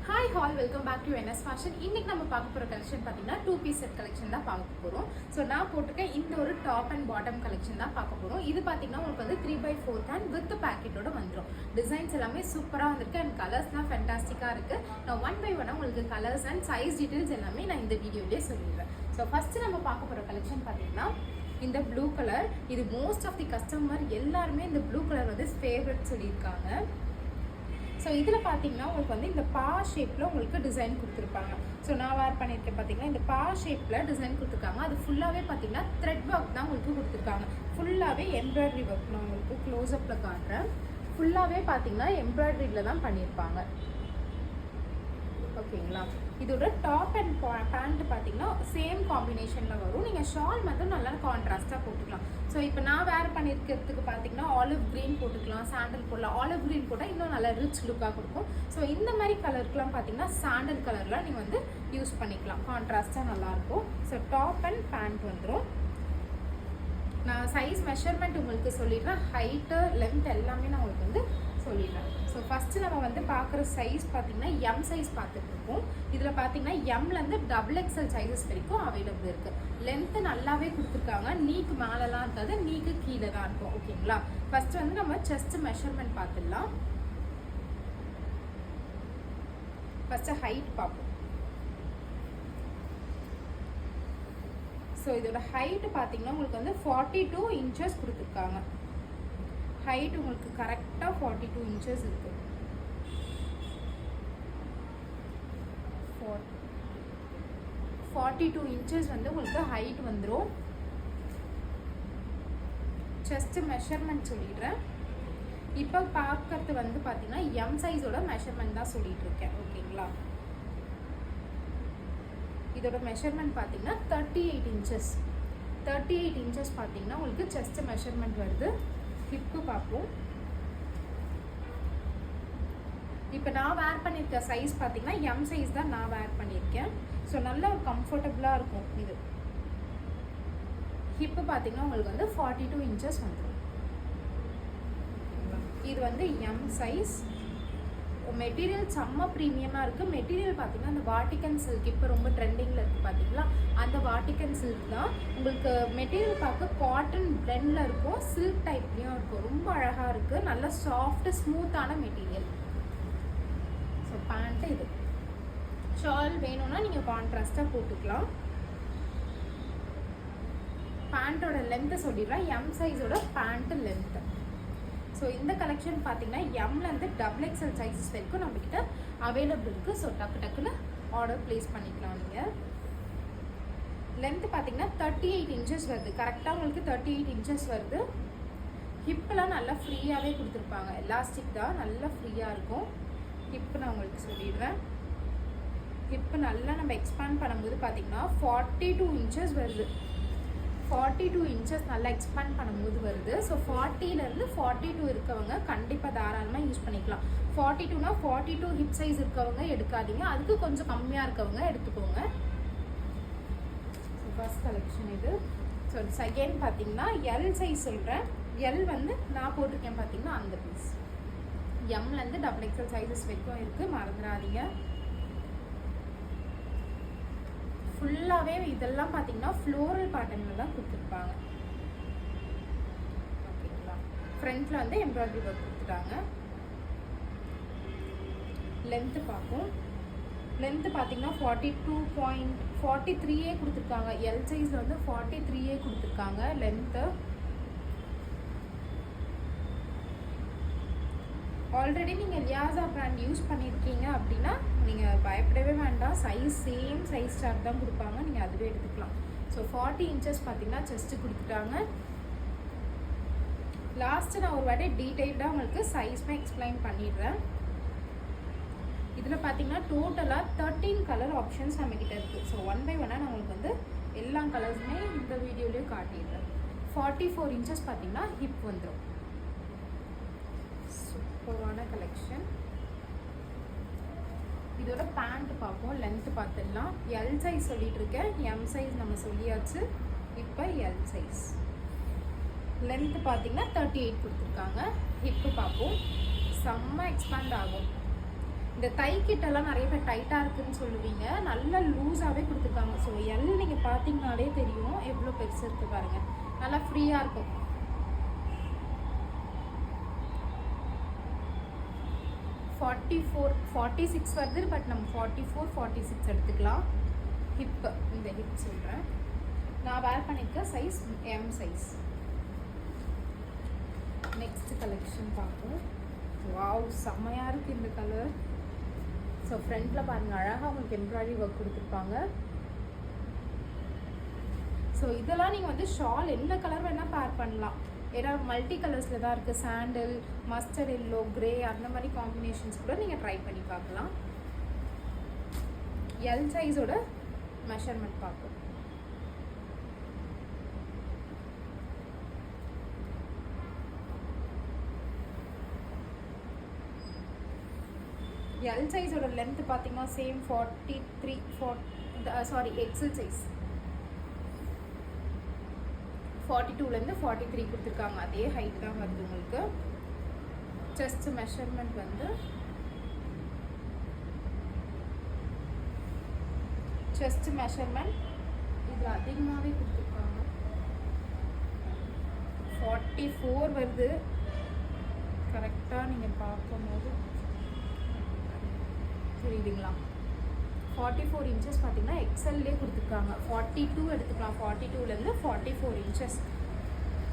Hi all welcome back to NS fashion. இன்னைக்கு நம்ம பார்க்க போகிற கலெக்ஷன் பார்த்தீங்கன்னா 2 பீஸ் செட் கலெக்ஷன் தான் பார்க்க போகிறோம். ஸோ நான் போட்டிருக்கேன் இந்த ஒரு டாப் அண்ட் பாட்டம் கலெக்ஷன் தான் பார்க்க போகிறோம். இது பார்த்தீங்கன்னா உங்களுக்கு வந்து 3/4 ஹேண்ட் வித் பேக்கெட்டோட வந்துடும். டிசைன்ஸ் எல்லாமே சூப்பராக வந்திருக்கு அண்ட் கலர்ஸ்லாம் ஃபேண்டாஸ்டிக்காக இருக்குது. நான் 1 by 1 உங்களுக்கு கலர்ஸ் அண்ட் சைஸ் டீட்டெயில்ஸ் எல்லாமே நான் இந்த வீடியோலேயே சொல்லிடுறேன். ஸோ ஃபஸ்ட்டு நம்ம பார்க்க போகிற கலெக்ஷன் பார்த்தீங்கன்னா இந்த ப்ளூ கலர். இது மோஸ்ட் ஆஃப் தி கஸ்டமர் எல்லாருமே இந்த ப்ளூ கலர் வந்து ஃபேவரட் சொல்லியிருக்காங்க. ஸோ இதில் பார்த்தீங்கன்னா உங்களுக்கு வந்து இந்த பா ஷேப்பில் உங்களுக்கு டிசைன் கொடுத்துருப்பாங்க. ஸோ நான் வேர் பண்ணியிருக்கேன் பார்த்தீங்கன்னா இந்த பா ஷேப்பில் டிசைன் கொடுத்துருக்காங்க. அது ஃபுல்லாகவே பார்த்தீங்கன்னா த்ரெட் ஒர்க் தான் உங்களுக்கு கொடுத்துருக்காங்க. ஃபுல்லாகவே எம்ப்ராய்டரி ஒர்க். நான் உங்களுக்கு க்ளோஸ்அப்பில் காட்டுறேன். ஃபுல்லாகவே பார்த்தீங்கன்னா எம்ப்ராய்டரியில் தான் பண்ணியிருப்பாங்க. ஓகேங்களா? இதோட டாப் அண்ட் பேண்ட் பார்த்தீங்கன்னா சேம் காம்பினேஷனில் வரும். நீங்கள் ஷால் மட்டும் நல்லா கான்ட்ராஸ்ட்டாக போட்டுக்கலாம். ஸோ இப்போ நான் வேர் பண்ணியிருக்கிறதுக்கு பார்த்தீங்கன்னா ஆலிவ் க்ரீன் போட்டுக்கலாம், சாண்டல் போடலாம். ஆலிவ் க்ரீன் போட்டால் இன்னும் நல்லா ரிச் லுக்காக கொடுக்கும். ஸோ இந்த மாதிரி கலருக்குலாம் பார்த்தீங்கன்னா சாண்டல் கலர்லாம் நீங்கள் வந்து யூஸ் பண்ணிக்கலாம். கான்ட்ராஸ்ட்டாக நல்லாயிருக்கும். ஸோ டாப் அண்ட் பேண்ட் வந்துடும். நான் சைஸ் மெஷர்மெண்ட் உங்களுக்கு சொல்லிடுறேன். ஹைட்டு லென்த் எல்லாமே நான் உங்களுக்கு வந்து சொல்லிடுறேன். ஸோ ஃபஸ்ட்டு நம்ம வந்து பார்க்குற சைஸ் பார்த்தீங்கன்னா எம் சைஸ் பார்த்துட்ருக்கோம். இதில் பார்த்தீங்கன்னா எம்லேருந்து XXL சைஸஸ் வரைக்கும் அவைலபிள் இருக்குது. லென்த்து நல்லாவே கொடுத்துருக்காங்க. நீக்கு மேலெலாம் இருக்காது, நீக்கு கீழே தான் இருக்கும். ஓகேங்களா? ஃபஸ்ட்டு வந்து நம்ம செஸ்ட் மெஷர்மெண்ட் பார்த்துடலாம். ஃபஸ்ட்டு ஹைட் பார்ப்போம். ஸோ இதோட ஹைட்டு பார்த்தீங்கன்னா உங்களுக்கு வந்து 42 இன்ச்சஸ் கொடுத்துருக்காங்க. ஹைட் உங்களுக்கு கரெக்டாக 42 இன்ச்சஸ் இருக்குது. 42 இன்ச்சஸ் வந்து உங்களுக்கு ஹைட் வந்துடும். செஸ்ட் மெஷர்மெண்ட் சொல்லிடுறேன். இப்போ பார்க்கறது வந்து பார்த்தீங்கன்னா எம் சைஸோட மெஷர்மெண்ட் தான் சொல்லிட்டு இருக்கேன். ஓகேங்களா? இதோட மெஷர்மெண்ட் பார்த்தீங்கன்னா 38 இன்ச்சஸ். 38 இன்ச்சஸ் பார்த்தீங்கன்னா உங்களுக்கு செஸ்ட் மெஷர்மெண்ட் வருது. ஹிப்பு பார்ப்போம். இப்போ நான் வேர் பண்ணியிருக்க சைஸ் பார்த்தீங்கன்னா எம் சைஸ் தான் நான் வேர் பண்ணியிருக்கேன். ஸோ நல்ல ஒரு கம்ஃபர்டபுளாக இருக்கும் இது. ஹிப்பு பார்த்தீங்கன்னா உங்களுக்கு வந்து 42 இன்ச்சஸ் வந்துடும். இது வந்து எம் சைஸ். மெட்டீரியல் செம்ம ப்ரீமியமாக இருக்குது. மெட்டீரியல் பார்த்தீங்கன்னா அந்த வாட்டிக்கன் சில்க் இப்போ ரொம்ப ட்ரெண்டிங்கில் இருக்குது பார்த்தீங்களா, அந்த வாட்டிக்கன் சில்க் தான். உங்களுக்கு மெட்டீரியல் பார்க்க காட்டன் பிளெண்டில் இருக்கும், சில்க் டைப்லேயும் இருக்கும். ரொம்ப அழகாக இருக்குது. நல்ல சாஃப்ட் ஸ்மூத்தான மெட்டீரியல். ஸோ பேண்ட்டு இது. ஷால் வேணும்னா நீங்கள் கான்ட்ராஸ்ட்டாக போட்டுக்கலாம். பேண்ட்டோட லென்த்தை சொல்லிடுறேன். எம் சைஸோட பேண்ட்டு லென்த்து. ஸோ இந்த கலெக்ஷன் பார்த்தீங்கன்னா எம்லேருந்து XXL சைஸஸ் வரைக்கும் நம்மக்கிட்ட அவைலபிள் இருக்குது. ஸோ டக்குன்னு ஆர்டர் ப்ளேஸ் பண்ணிக்கலாம். நீங்கள் லென்த்து பார்த்தீங்கன்னா 38 இன்ச்சஸ் வருது. கரெக்டாக உங்களுக்கு 38 இன்ச்சஸ் வருது. ஹிப்பெலாம் நல்லா ஃப்ரீயாகவே கொடுத்துருப்பாங்க. எலாஸ்டிக் தான், நல்லா ஃப்ரீயாக இருக்கும். ஹிப்பு நான் உங்களுக்கு சொல்லிடுறேன். ஹிப்பு நல்லா நம்ம எக்ஸ்பேண்ட் பண்ணும்போது பார்த்தீங்கன்னா 42 இன்ச்சஸ் வருது. 42 இன்ச்சஸ் நல்லா எக்ஸ்பேண்ட் பண்ணும்போது வருது. ஸோ 40லேருந்து 42 இருக்கவங்க கண்டிப்பாக தாராளமாக யூஸ் பண்ணிக்கலாம். 42னா 42 ஹிப் சைஸ் இருக்கவங்க எடுக்காதீங்க, அதுக்கு கொஞ்சம் கம்மியாக இருக்கவங்க எடுத்துக்கோங்க. ஸோ ஃபர்ஸ்ட் கலெக்ஷன் இது. ஸோ செகண்ட் பார்த்தீங்கன்னா எல் சைஸ் சொல்கிறேன். எல் வந்து நான் போட்டிருக்கேன் பார்த்தீங்கன்னா அந்த பீஸ். எம்லேருந்து XXL சைஸஸ் வரைக்கும் இருக்குது, மறந்துடாதீங்க. ஃபுல்லாகவே இதெல்லாம் பார்த்தீங்கன்னா ஃப்ளோரல் பேட்டர்னில் தான் கொடுத்துருப்பாங்க. ஓகேங்களா? ஃப்ரண்ட்டில் வந்து எம்ப்ராய்டரி ஒர்க் கொடுத்துட்டாங்க. லென்த்து பார்ப்போம். லென்த்து பார்த்தீங்கன்னா 42.43 கொடுத்துருக்காங்க. எல் சைஸில் வந்து 43 கொடுத்துருக்காங்க லென்த்து. ஆல்ரெடி நீங்கள் லியாசா பிராண்ட் யூஸ் பண்ணியிருக்கீங்க அப்படின்னா நீங்கள் பயப்படவே வேண்டாம். சைஸ் சேம் சைஸ் சார்ட் தான் கொடுப்பாங்க, நீங்கள் அதுவே எடுத்துக்கலாம். ஸோ 40 இன்ச்சஸ் பார்த்தீங்கன்னா செஸ்ட்டு கொடுத்துட்டாங்க. லாஸ்ட்டு நான் ஒரு வாட்டி டீட்டெயில்டாக உங்களுக்கு சைஸ்மே எக்ஸ்பிளைன் பண்ணிடுறேன். இதில் பார்த்தீங்கன்னா டோட்டலாக 13 கலர் ஆப்ஷன்ஸ் நம்மக்கிட்ட இருக்குது. ஸோ 1 by 1 நான் உங்களுக்கு வந்து எல்லா கலர்ஸுமே இந்த வீடியோலேயே காட்டிடுறேன். 44 இன்ச்சஸ் பார்த்தீங்கன்னா ஹிப் வந்துடும். சூப்பரான கலெக்ஷன். இதோட பேண்ட் பார்ப்போம். லென்த்து பார்த்துடலாம். எல் சைஸ் சொல்லிட்டு இருக்கேன், எம் சைஸ் நம்ம சொல்லியாச்சு. இப்போ எல் சைஸ். லென்த்து பார்த்தீங்கன்னா 38 கொடுத்துருக்காங்க. ஹிப்பு பார்ப்போம். செம்ம எக்ஸ்பேண்ட் ஆகும். இந்த தை கிட்டெல்லாம் நிறைய பேர் டைட்டாக இருக்குதுன்னு சொல்லுவீங்க, நல்லா லூஸாகவே கொடுத்துருக்காங்க. ஸோ எல் நீங்கள் பார்த்தீங்கனாலே தெரியும் எவ்வளோ பெருசு இருக்குது பாருங்கள், நல்லா ஃப்ரீயாக இருக்கும். $44, $46 வருது, பட் நம்ம $44, $46 எடுத்துக்கலாம். ஹிப்பு, இந்த ஹிப் சொல்கிறேன், நான் வேர் பண்ணியிருக்க size M size. Next collection பார்ப்போம். வாவ், செம்மையாக இருக்குது இந்த கலர். ஸோ ஃப்ரண்ட்டில் பாருங்கள், அழகாக உங்களுக்கு எம்ப்ராய்டரி ஒர்க் கொடுத்துருப்பாங்க. ஸோ இதெல்லாம் நீங்கள் வந்து ஷால் என்ன கலர் வேணால் பேர் பண்ணலாம். ஏன்னா மல்டி கலர்ஸில் தான் இருக்குது. சாண்டில், மஸ்டர்ட் எல்லோ, கிரே அந்த மாதிரி காம்பினேஷன்ஸ் கூட நீங்கள் ட்ரை பண்ணி பார்க்கலாம். எல் சைஸோட மெஷர்மெண்ட் பார்ப்போம். எல் சைஸோட லென்த் பார்த்தீங்கன்னா சேம் 43, எக்ஸல் சைஸ் 42லேருந்து 43 கொடுத்துருக்காங்க. அதே ஹைட் தான் வருது உங்களுக்கு. செஸ்ட் மெஷர்மெண்ட் வந்து இதில் அதிகமாகவே கொடுத்துருக்காங்க. 44 வருது. கரெக்டாக நீங்கள் பார்க்கும்போது புரியுதுங்களா? 44 இன்ச்சஸ் பார்த்தீங்கன்னா எக்ஸல்லே கொடுத்துருக்காங்க. 42 எடுத்துக்கலாம், 42லேருந்து 44 inches.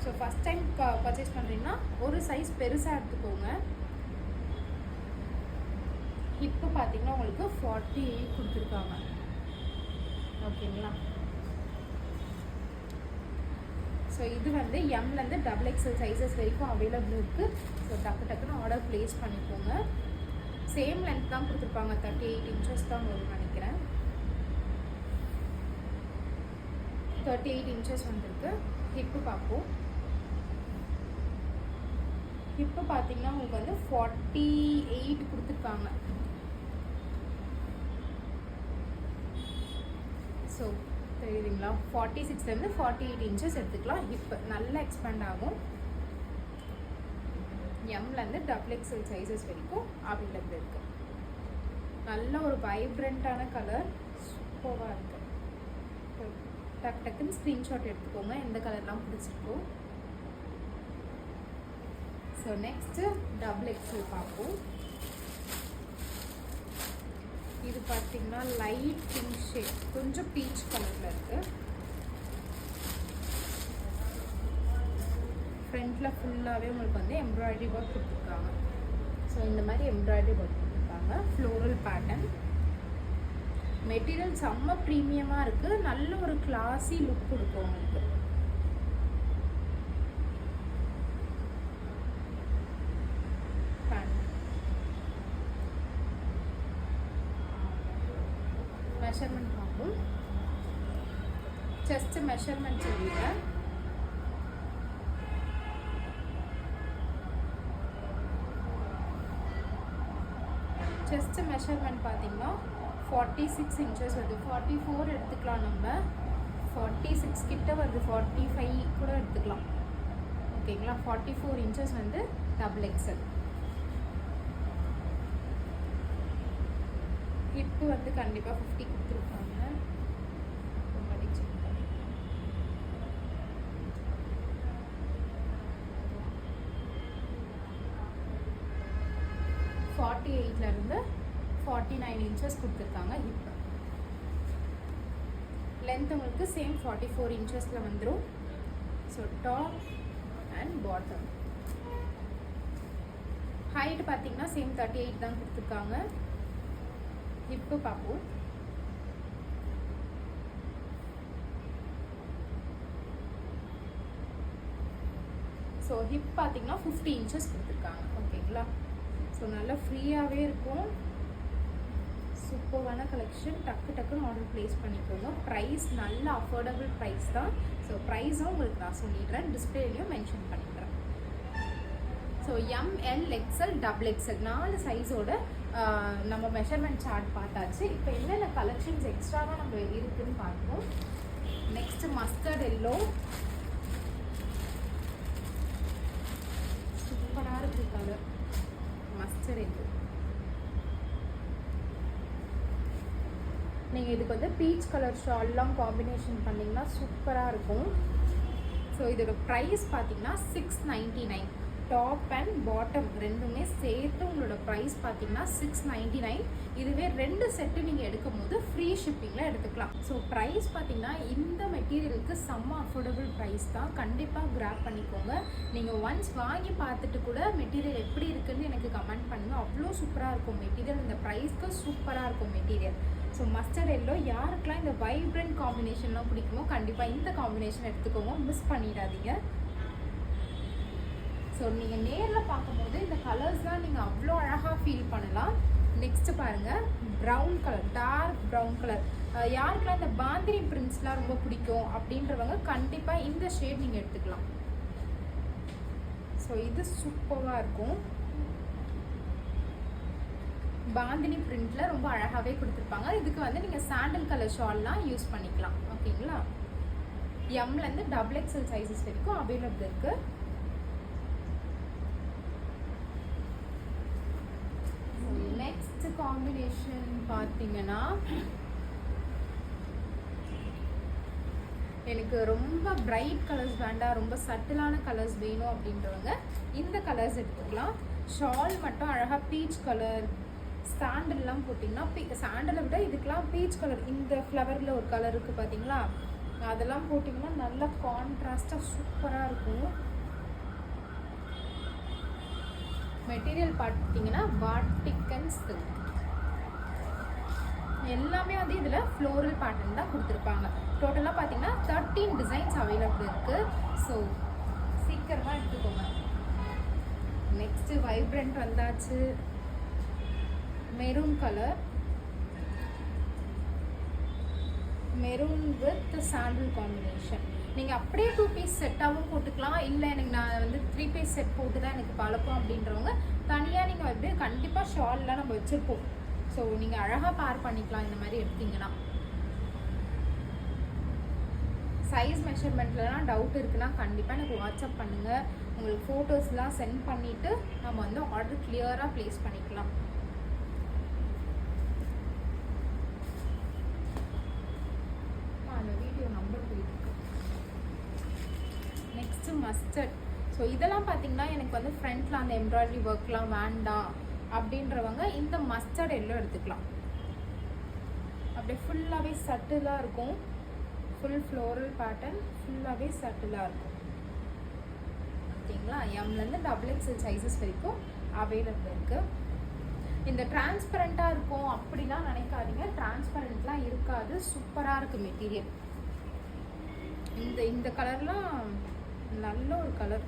So first time purchase பண்ணுறீங்கன்னா ஒரு சைஸ் பெருசாக எடுத்துக்கோங்க. இப்போ பார்த்தீங்கன்னா உங்களுக்கு 48 கொடுத்துருக்காங்க. ஓகேங்களா? ஸோ இது வந்து எம்லேருந்து XXL சைஸஸ் வரைக்கும் அவைலபிள் இருக்குது. ஸோ டக்குன்னு ஆர்டர் ப்ளேஸ் பண்ணிக்கோங்க. சேம் லென்த் தான் கொடுத்துருப்பாங்க, 38 இன்ச்சஸ் தான் வரும்னு நினைக்கிறேன். 38 இன்ச்சஸ் வந்துருக்கு. ஹிப்பு பார்ப்போம். ஹிப்பு பார்த்தீங்கன்னா உங்களுக்கு வந்து 48 கொடுத்துருக்காங்க. ஸோ தெரியுதுங்களா? 46லேருந்து 48 இன்ச்சஸ் எடுத்துக்கலாம். ஹிப்பு நல்லா எக்ஸ்பேண்ட் ஆகும். எம்லேருந்து XXL சைஸஸ் வரைக்கும் அவைலபிள் இருக்குது. நல்ல ஒரு வைப்ரண்ட்டான கலர், சூப்பராக இருக்குது. டக்குன்னு ஸ்க்ரீன்ஷாட் எடுத்துக்கோங்க எந்த கலர்லாம் பிடிச்சிருக்கோ. ஸோ நெக்ஸ்ட்டு XXL பார்ப்போம். இது பார்த்தீங்கன்னா லைட் பிங்க் ஷேட், கொஞ்சம் பீச் கலரில் இருக்குது. ஃப்ரண்ட்டில் ஃபுல்லாகவே உங்களுக்கு வந்து எம்ப்ராய்டரி ஒர்க் கொடுத்துருக்காங்க. ஸோ இந்த மாதிரி எம்ப்ராய்டரி ஒர்க் கொடுத்துருக்காங்க. Floral pattern. மெட்டீரியல் செம்ம ப்ரீமியமாக இருக்குது. நல்ல ஒரு கிளாஸி லுக் கொடுக்கும் உங்களுக்கு. மெஷர்மெண்ட் பார்ப்போம். செஸ்ட் மெஷர்மெண்ட் சொல்லிடுறேன். செஸ்ட் மெஷர்மெண்ட் பார்த்தீங்கன்னா 46 இன்ச்சஸ் வருது. 44 எடுத்துக்கலாம், நம்ம 46 கிட்ட வருது, 45 கூட எடுத்துக்கலாம். ஓகேங்களா? 44 இன்ச்சஸ் வந்து XXL. ஹிப்பு வந்து கண்டிப்பாக 50 கொடுத்துருப்பாங்க. 48லேருந்து 49 இன்ச்சஸ் கொடுத்துருக்காங்க. ஹிப் லென்த் உங்களுக்கு சேம் 44 இன்ச்சஸில் வந்துடும். So top and bottom height பார்த்தீங்கன்னா சேம் 38 தான் கொடுத்துருக்காங்க. ஹிப்பு பார்ப்போம். ஸோ ஹிப் பார்த்தீங்கன்னா 50 இன்ச்சஸ் கொடுத்துருக்காங்க. ஓகேங்களா? ஸோ நல்லா ஃப்ரீயாகவே இருக்கும். சூப்பரான கலெக்ஷன். டக்குன்னு ஆர்டர் ப்ளேஸ் பண்ணிக்கோங்க. ப்ரைஸ் நல்ல அஃபோர்டபுள் ப்ரைஸ் தான். ஸோ ப்ரைஸும் உங்களுக்கு நான் சொல்லிடுறேன், டிஸ்பிளேலையும் மென்ஷன் பண்ணிடுறேன். ஸோ ML XL XXL 4 சைஸோட நம்ம மெஷர்மெண்ட் சார்ட் பார்த்தாச்சு. இப்போ என்னென்ன கலெக்ஷன்ஸ் எக்ஸ்ட்ராவாக நம்ம இருக்குதுன்னு பார்ப்போம். நெக்ஸ்ட்டு மஸ்டர்ட் எல்லோ, சூப்பராக இருக்குது கலர். மஸ்டர்ட் எல்லோ நீங்கள் இதுக்கு வந்து பீச் கலர் ஷால்லாம் காம்பினேஷன் பண்ணிங்கன்னா சூப்பராக இருக்கும். ஸோ இதோட ப்ரைஸ் பார்த்தீங்கன்னா 699. டாப் அண்ட் பாட்டம் ரெண்டுமே சேர்த்து உங்களோட ப்ரைஸ் பார்த்தீங்கன்னா 699. இதுவே 2 செட்டு நீங்கள் எடுக்கும் போது ஃப்ரீ ஷிப்பிங்கில் எடுத்துக்கலாம். ஸோ ப்ரைஸ் பார்த்தீங்கன்னா இந்த மெட்டீரியலுக்கு செம்ம அஃபோர்டபுள் ப்ரைஸ் தான். கண்டிப்பாக கிராப் பண்ணிக்கோங்க. நீங்கள் ஒன்ஸ் வாங்கி பார்த்துட்டு கூட மெட்டீரியல் எப்படி இருக்குன்னு எனக்கு கமெண்ட் பண்ணுங்கள். அவ்வளோ சூப்பராக இருக்கும் மெட்டீரியல். இந்த ப்ரைஸ்க்கு சூப்பராக இருக்கும் மெட்டீரியல். ஸோ மஸ்டர்ட் எல்லோ யாருக்கெல்லாம் இந்த வைப்ரண்ட் காம்பினேஷன்லாம் பிடிக்குமோ கண்டிப்பாக இந்த காம்பினேஷன் எடுத்துக்கோங்க, மிஸ் பண்ணிடாதீங்க. ஸோ நீங்கள் நேரில் பார்க்கும்போது இந்த கலர்ஸ்லாம் நீங்கள் அவ்வளோ அழகாக ஃபீல் பண்ணலாம். நெக்ஸ்ட்டு பாருங்கள், brown colour, dark brown colour. யாருக்கெல்லாம் இந்த பாந்தினி பிரிண்ட்ஸ்லாம் ரொம்ப பிடிக்கும் அப்படின்றவங்க கண்டிப்பாக இந்த ஷேட் நீங்கள் எடுத்துக்கலாம். ஸோ இது சூப்பராக இருக்கும். பாந்தினி பிரிண்ட்டில் ரொம்ப அழகாகவே கொடுத்துருப்பாங்க. இதுக்கு வந்து நீங்கள் சாண்டல் கலர் ஷால்லாம் யூஸ் பண்ணிக்கலாம். ஓகேங்களா? எம்லேருந்து XXL சைஸஸ் வரைக்கும் அவைலபிள் இருக்குது. நெக்ஸ்ட் காம்பினேஷன் பார்த்தீங்கன்னா எனக்கு ரொம்ப பிரைட் கலர்ஸ் வேண்டாம், ரொம்ப சட்டிலான கலர்ஸ் வேணும் அப்படின்றவங்க இந்த கலர்ஸ் எடுத்துக்கலாம். ஷால் மட்டும் அழகாக பீச் கலர், சாண்டல்லாம் போட்டிங்கன்னா சாண்டலை விட இதுக்கெலாம் பீச் கலர், இந்த ஃப்ளவரில் ஒரு கலர் இருக்குது பார்த்தீங்களா, அதெல்லாம் போட்டிங்கன்னா நல்லா கான்ட்ராஸ்டாக சூப்பராக இருக்கும். மெட்டீரியல் பார்த்தீங்கன்னா பாட்டிக் அண்ட் சில்க் எல்லாமே வந்து இதில் ஃப்ளோரல் பேட்டர்ன் தான் கொடுத்துருப்பாங்க. டோட்டலாக பார்த்தீங்கன்னா 13 டிசைன்ஸ் அவைலபிள் இருக்குது. ஸோ சீக்கிரமாக எடுத்துக்கோங்க. நெக்ஸ்ட்டு வைப்ரண்ட் வந்தாச்சு. Maroon colour, maroon with sandal combination. நீங்கள் அப்படியே 2 பீஸ் செட்டாகவும் போட்டுக்கலாம். இல்லை எனக்கு நான் வந்து 3 பீஸ் செட் போட்டு தான் எனக்கு பழக்கம் அப்படின்றவங்க தனியாக நீங்கள் வந்து கண்டிப்பாக ஷால்லாம் நம்ம வச்சுருப்போம். ஸோ நீங்கள் அழகாக பேர் பண்ணிக்கலாம் இந்த மாதிரி எடுத்தீங்கன்னா. சைஸ் மெஷர்மெண்ட்லலாம் டவுட் இருக்குன்னா கண்டிப்பாக எனக்கு வாட்ஸ்அப் பண்ணுங்கள். உங்களுக்கு ஃபோட்டோஸ்லாம் சென்ட் பண்ணிவிட்டு நம்ம வந்து ஆர்டர் கிளியராக ப்ளேஸ் பண்ணிக்கலாம். அந்த வீடியோ நம்பர் போயிருக்கு. Next mustard. ஸோ இதெல்லாம் பார்த்தீங்கன்னா எனக்கு வந்து ஃப்ரண்ட்டில் அந்த எம்ப்ராய்டரி ஒர்க்லாம் வேண்டாம் அப்படின்றவங்க இந்த மஸ்டர்ட் எல்லோ எடுத்துக்கலாம். அப்படியே ஃபுல்லாகவே சட்டிலாக இருக்கும். ஃபுல் ஃப்ளோரல் பேட்டர்ன், ஃபுல்லாகவே சட்டிலாக இருக்கும். ஓகேங்களா? எம்லேருந்து XXL சைஸஸ் வரைக்கும் அவைலபிள் இருக்குது. இந்த டிரான்ஸ்பரண்ட்டாக இருக்கும் அப்படிலாம் நினைக்காதீங்க. டிரான்ஸ்பரண்ட்லாம் இருக்காது. சூப்பராக இருக்குது மெட்டீரியல். இந்த கலர்லாம் நல்ல ஒரு கலர்.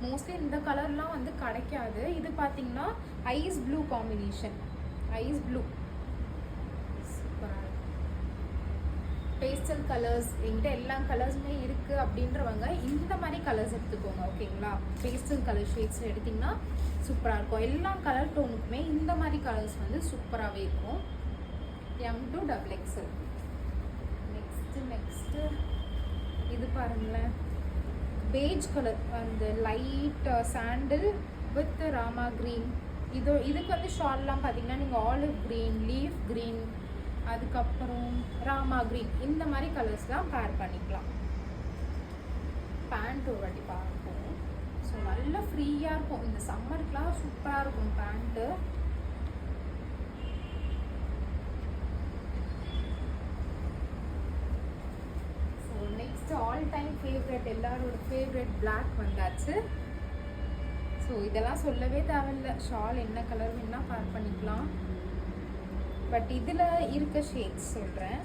மோஸ்ட்லி இந்த கலர்லாம் வந்து கிடைக்காது. இது பார்த்தீங்கன்னா ice blue combination. Ice blue சூப்பராக இருக்கும். பேஸ்டல் கலர்ஸ் என்கிட்ட எல்லா கலர்ஸுமே இருக்குது அப்படின்றவங்க இந்த மாதிரி கலர்ஸ் எடுத்துக்கோங்க. ஓகேங்களா? பேஸ்டல் கலர் ஷேட்ஸ் எடுத்திங்கன்னா சூப்பராக இருக்கும். எல்லா கலர் டோனுக்குமே இந்த மாதிரி கலர்ஸ் வந்து சூப்பராகவே இருக்கும். M to XXL. நெக்ஸ்ட்டு இது பாருங்களேன், பேஜ் கலர், அந்த light sandal with Rama green. இதுக்கு வந்து ஷால்லாம் பார்த்தீங்கன்னா நீங்கள் ஆலிவ் க்ரீன், லீஃப் க்ரீன், அதுக்கப்புறம் ராமா க்ரீன் இந்த மாதிரி கலர்ஸ்லாம் பேர் பண்ணிக்கலாம். பேண்ட் ஒரு வாட்டி பார்ப்போம். ஸோ நல்லா ஃப்ரீயாக இருக்கும். இந்த சம்மருக்குலாம் சூப்பராக இருக்கும் pant. Next all time favourite, எல்லாரோட ஃபேவரட் பிளாக் வந்தாச்சு. ஸோ இதெல்லாம் சொல்லவே தேவையில்லை. ஷால் என்ன கலர் வேணால் பேர் பண்ணிக்கலாம். பட் இதில் இருக்க ஷேட்ஸ் சொல்கிறேன்.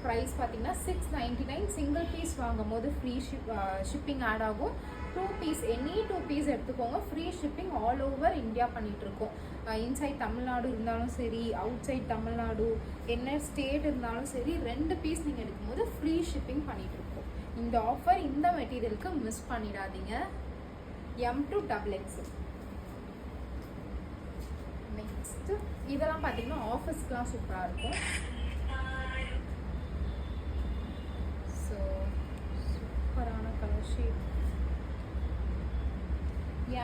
ப்ரைஸ் பார்த்தீங்கன்னா 699. சிங்கிள் பீஸ் வாங்கும் போது ஃப்ரீ ஷிப்பிங் ஆட் ஆகும். 2 பீஸ், எனி 2 பீஸ் எடுத்துக்கோங்க. Free shipping all over India பண்ணிகிட்ருக்கோம். இன்சைட் தமிழ்நாடு இருந்தாலும் சரி, அவுட் சைட் தமிழ்நாடு, என்ன ஸ்டேட் இருந்தாலும் சரி, 2 பீஸ் நீங்கள் எடுக்கும்போது ஃப்ரீ ஷிப்பிங் பண்ணிகிட்ருக்கோம். இந்த ஆஃபர் இந்த மெட்டீரியலுக்கு மிஸ் பண்ணிடாதீங்க. M to XXL. நெக்ஸ்ட்டு இதெல்லாம் பார்த்தீங்கன்னா ஆஃபீஸ்க்குலாம் சூப்பராக இருக்கும். ஸோ சூப்பரான colour shade.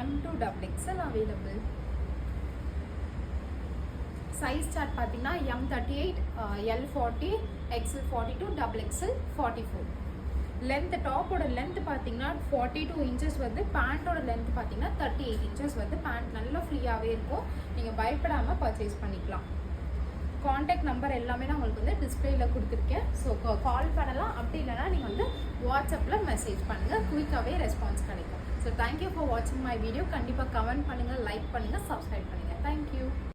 M to XXL available. Size chart பார்த்தீங்கன்னா M38, L40, XL42, XXL 44. Length டாப்போட length பார்த்தீங்கன்னா 42 இன்ச்சஸ் வந்து, பேண்ட்டோட லென்த் பார்த்தீங்கன்னா 38 இன்ச்சஸ் வந்து. பேண்ட் நல்லா ஃப்ரீயாகவே இருக்கும், நீங்கள் பயப்படாமல் பர்ச்சேஸ் பண்ணிக்கலாம். காண்டாக்ட் நம்பர் எல்லாமே நான் உங்களுக்கு வந்து டிஸ்பிளேயில் கொடுத்துருக்கேன். ஸோ கால் பண்ணலாம், அப்படி இல்லைனா நீங்கள் வந்து வாட்ஸ்அப்பில் மெசேஜ் பண்ணுங்கள், குயிக்காகவே ரெஸ்பான்ஸ் கிடைக்கும். ஸோ தேங்க்யூ ஃபார் வாட்சிங் மை வீடியோ. கண்டிப்பாக கமெண்ட் பண்ணுங்கள், லைக் பண்ணுங்கள், சப்ஸ்கிரைப் பண்ணுங்கள்.